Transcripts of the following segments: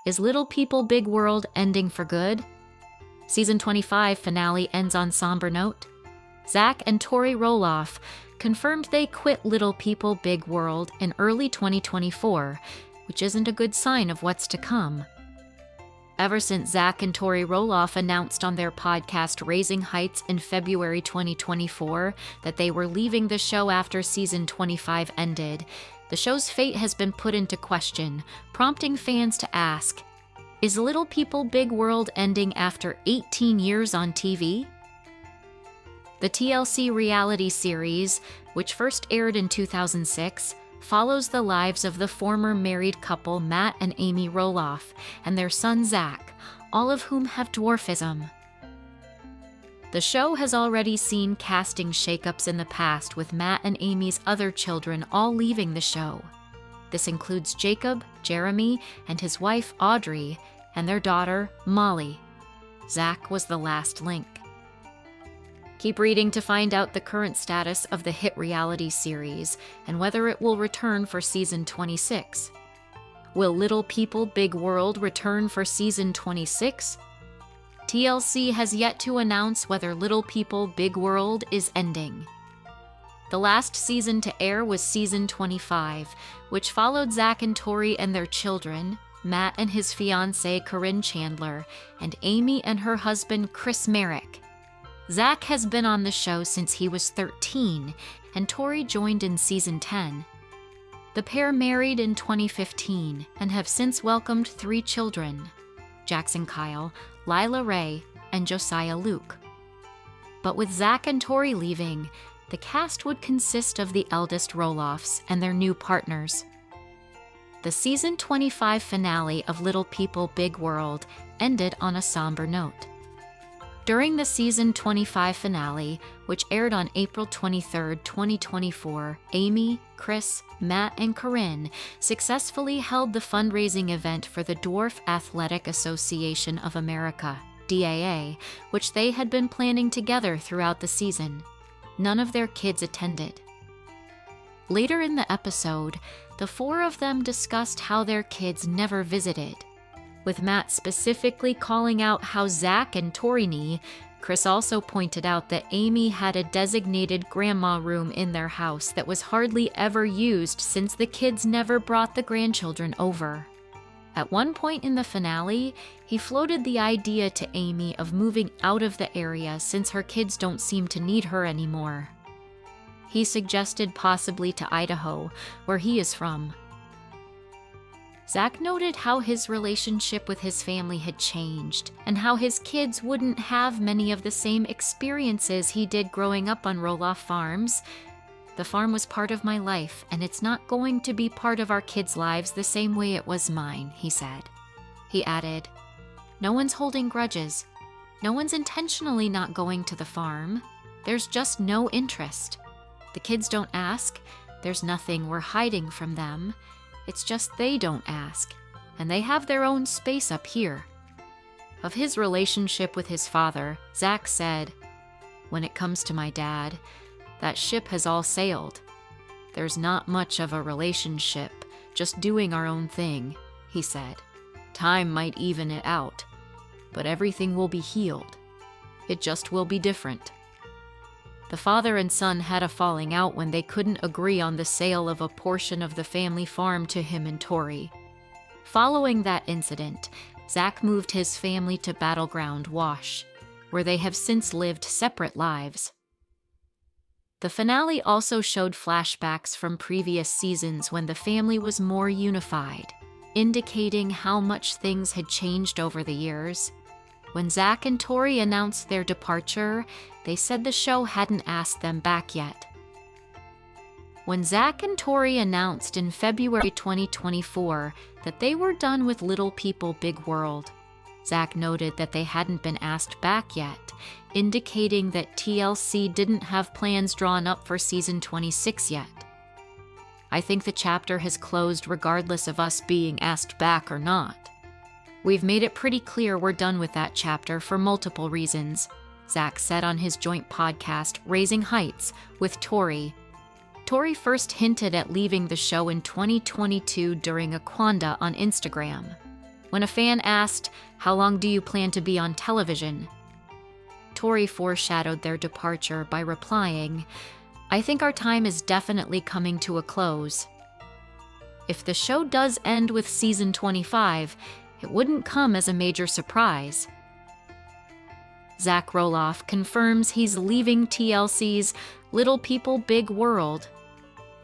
Is Little People Big World ending for good? Season 25 finale ends on somber note. Zach and Tori Roloff confirmed they quit Little People Big World in early 2024, which isn't a good sign of what's to come. Ever since Zach and Tori Roloff announced on their podcast Raising Heights in February 2024 that they were leaving the show after season 25 ended, the show's fate has been put into question, prompting fans to ask, is Little People Big World ending after 18 years on TV? The TLC reality series, which first aired in 2006, follows the lives of the former married couple Matt and Amy Roloff and their son Zach, all of whom have dwarfism. The show has already seen casting shakeups in the past, with Matt and Amy's other children all leaving the show. This includes Jacob, Jeremy, and his wife Audrey, and their daughter Molly. Zach was the last link. Keep reading to find out the current status of the hit reality series and whether it will return for season 26. Will Little People Big World return for season 26? TLC has yet to announce whether Little People Big World is ending. The last season to air was season 25, which followed Zach and Tori and their children, Matt and his fiancée Corinne Chandler, and Amy and her husband Chris Merrick. Zach has been on the show since he was 13, and Tori joined in season 10. The pair married in 2015 and have since welcomed 3 children: Jackson Kyle, Lila Ray, and Josiah Luke. But with Zach and Tori leaving, the cast would consist of the eldest Roloffs and their new partners. The season 25 finale of Little People Big World ended on a somber note. During the season 25 finale, which aired on April 23, 2024, Amy, Chris, Matt, and Corinne successfully held the fundraising event for the Dwarf Athletic Association of America, DAA, which they had been planning together throughout the season. None of their kids attended. Later in the episode, the 4 of them discussed how their kids never visited. With Matt specifically calling out how Zach and Tori, Chris also pointed out that Amy had a designated grandma room in their house that was hardly ever used since the kids never brought the grandchildren over. At one point in the finale, he floated the idea to Amy of moving out of the area since her kids don't seem to need her anymore. He suggested possibly to Idaho, where he is from. Zach noted how his relationship with his family had changed, and how his kids wouldn't have many of the same experiences he did growing up on Roloff Farms. The farm was part of my life, and it's not going to be part of our kids' lives the same way it was mine, he said. He added, "No one's holding grudges. No one's intentionally not going to the farm. There's just no interest. The kids don't ask. There's nothing we're hiding from them. It's just they don't ask, and they have their own space up here." Of his relationship with his father, Zach said, "When it comes to my dad, that ship has all sailed. There's not much of a relationship, just doing our own thing," he said. "Time might even it out, but everything will be healed. It just will be different." The father and son had a falling out when they couldn't agree on the sale of a portion of the family farm to him and Tori. Following that incident, Zach moved his family to Battleground, Wash, where they have since lived separate lives. The finale also showed flashbacks from previous seasons when the family was more unified, indicating how much things had changed over the years. When Zach and Tori announced their departure, they said the show hadn't asked them back yet. When Zach and Tori announced in February 2024 that they were done with Little People Big World, Zach noted that they hadn't been asked back yet, indicating that TLC didn't have plans drawn up for season 26 yet. "I think the chapter has closed regardless of us being asked back or not. We've made it pretty clear we're done with that chapter for multiple reasons," Zach said on his joint podcast, Raising Heights, with Tori. Tori first hinted at leaving the show in 2022 during a quanda on Instagram. When a fan asked, "How long do you plan to be on television?" Tory foreshadowed their departure by replying, "I think our time is definitely coming to a close." If the show does end with season 25, it wouldn't come as a major surprise. Zach Roloff confirms he's leaving TLC's Little People Big World.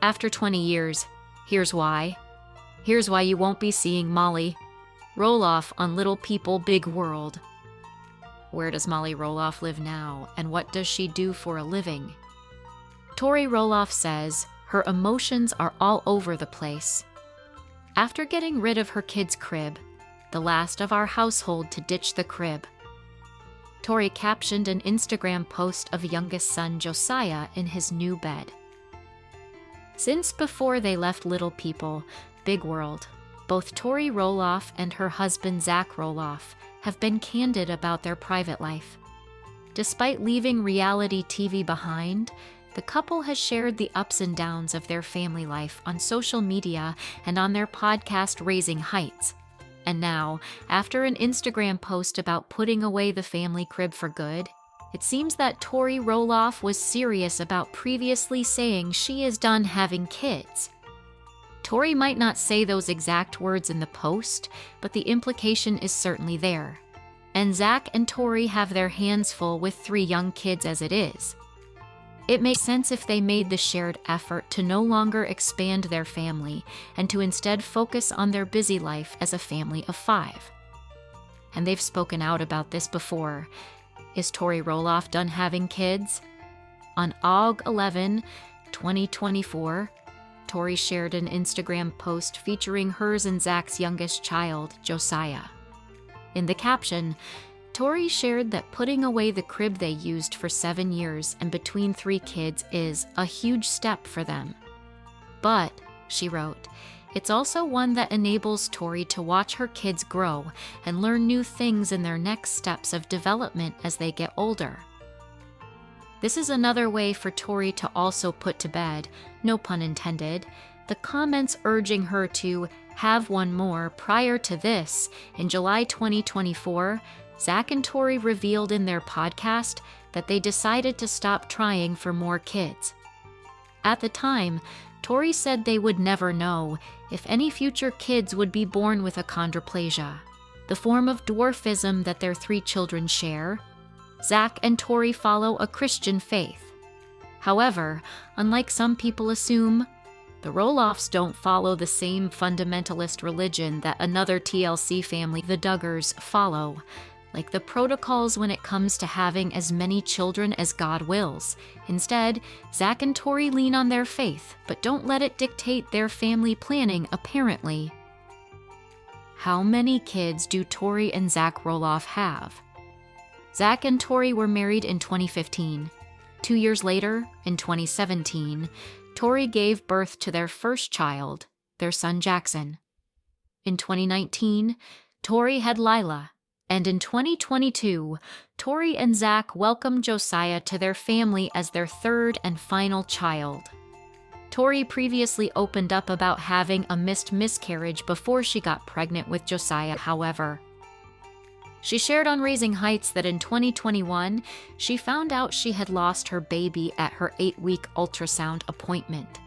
After 20 years, here's why. Here's why you won't be seeing Molly Roloff on Little People Big World. Where does Molly Roloff live now, and what does she do for a living? Tori Roloff says her emotions are all over the place. After getting rid of her kid's crib, the last of our household to ditch the crib, Tori captioned an Instagram post of youngest son Josiah in his new bed. Since before they left Little People Big World, both Tori Roloff and her husband Zach Roloff have been candid about their private life. Despite leaving reality TV behind, the couple has shared the ups and downs of their family life on social media and on their podcast Raising Heights. And now, after an Instagram post about putting away the family crib for good, it seems that Tori Roloff was serious about previously saying she is done having kids. Tori might not say those exact words in the post, but the implication is certainly there. And Zach and Tori have their hands full with 3 young kids as it is. It makes sense if they made the shared effort to no longer expand their family and to instead focus on their busy life as a family of 5. And they've spoken out about this before. Is Tori Roloff done having kids? On Aug 11, 2024, Tori shared an Instagram post featuring hers and Zach's youngest child, Josiah. In the caption, Tori shared that putting away the crib they used for 7 years and between 3 kids is a huge step for them. But, she wrote, it's also one that enables Tori to watch her kids grow and learn new things in their next steps of development as they get older. This is another way for Tori to also put to bed, no pun intended, the comments urging her to have one more. Prior to this, in July 2024, Zach and Tori revealed in their podcast that they decided to stop trying for more kids. At the time, Tori said they would never know if any future kids would be born with achondroplasia, the form of dwarfism that their 3 children share. Zach and Tori follow a Christian faith. However, unlike some people assume, the Roloffs don't follow the same fundamentalist religion that another TLC family, the Duggars, follow, like the protocols when it comes to having as many children as God wills. Instead, Zach and Tori lean on their faith, but don't let it dictate their family planning, apparently. How many kids do Tori and Zach Roloff have? Zach and Tori were married in 2015. 2 years later, in 2017, Tori gave birth to their first child, their son Jackson. In 2019, Tori had Lila, and in 2022, Tori and Zach welcomed Josiah to their family as their 3rd and final child. Tori previously opened up about having a missed miscarriage before she got pregnant with Josiah, however. She shared on Raising Heights that in 2021, she found out she had lost her baby at her 8-week ultrasound appointment.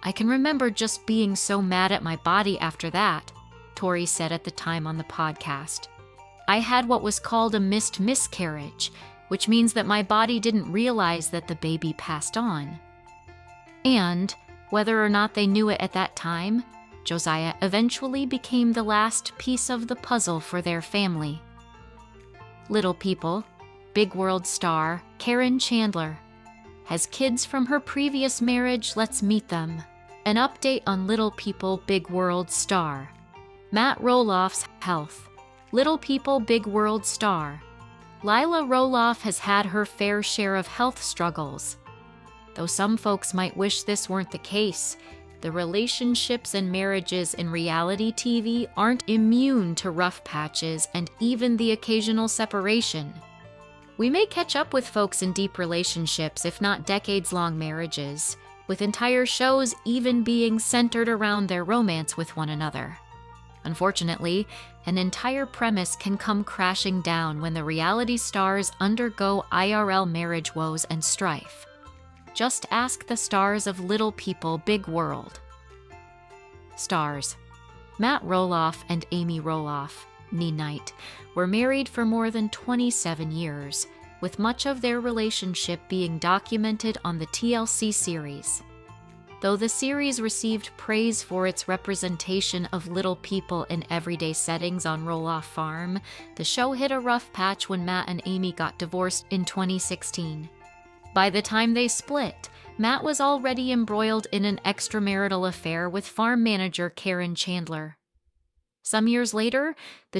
I can remember just being so mad at my body after that, Tori said at the time on the podcast. I had what was called a missed miscarriage, which means that my body didn't realize that the baby passed on. And, whether or not they knew it at that time, Josiah eventually became the last piece of the puzzle for their family. Little People, Big World star Karen Chandler has kids from her previous marriage. Let's meet them. An update on Little People, Big World star Matt Roloff's health. Little People, Big World star Lila Roloff has had her fair share of health struggles. Though some folks might wish this weren't the case, the relationships and marriages in reality TV aren't immune to rough patches and even the occasional separation. We may catch up with folks in deep relationships, if not decades-long marriages, with entire shows even being centered around their romance with one another. Unfortunately, an entire premise can come crashing down when the reality stars undergo IRL marriage woes and strife. Just ask the stars of Little People, Big World. Stars: Matt Roloff and Amy Roloff, knee Knight, were married for more than 27 years, with much of their relationship being documented on the TLC series. Though the series received praise for its representation of little people in everyday settings on Roloff Farm, the show hit a rough patch when Matt and Amy got divorced in 2016. By the time they split, Matt was already embroiled in an extramarital affair with farm manager Karen Chandler. Some years later, the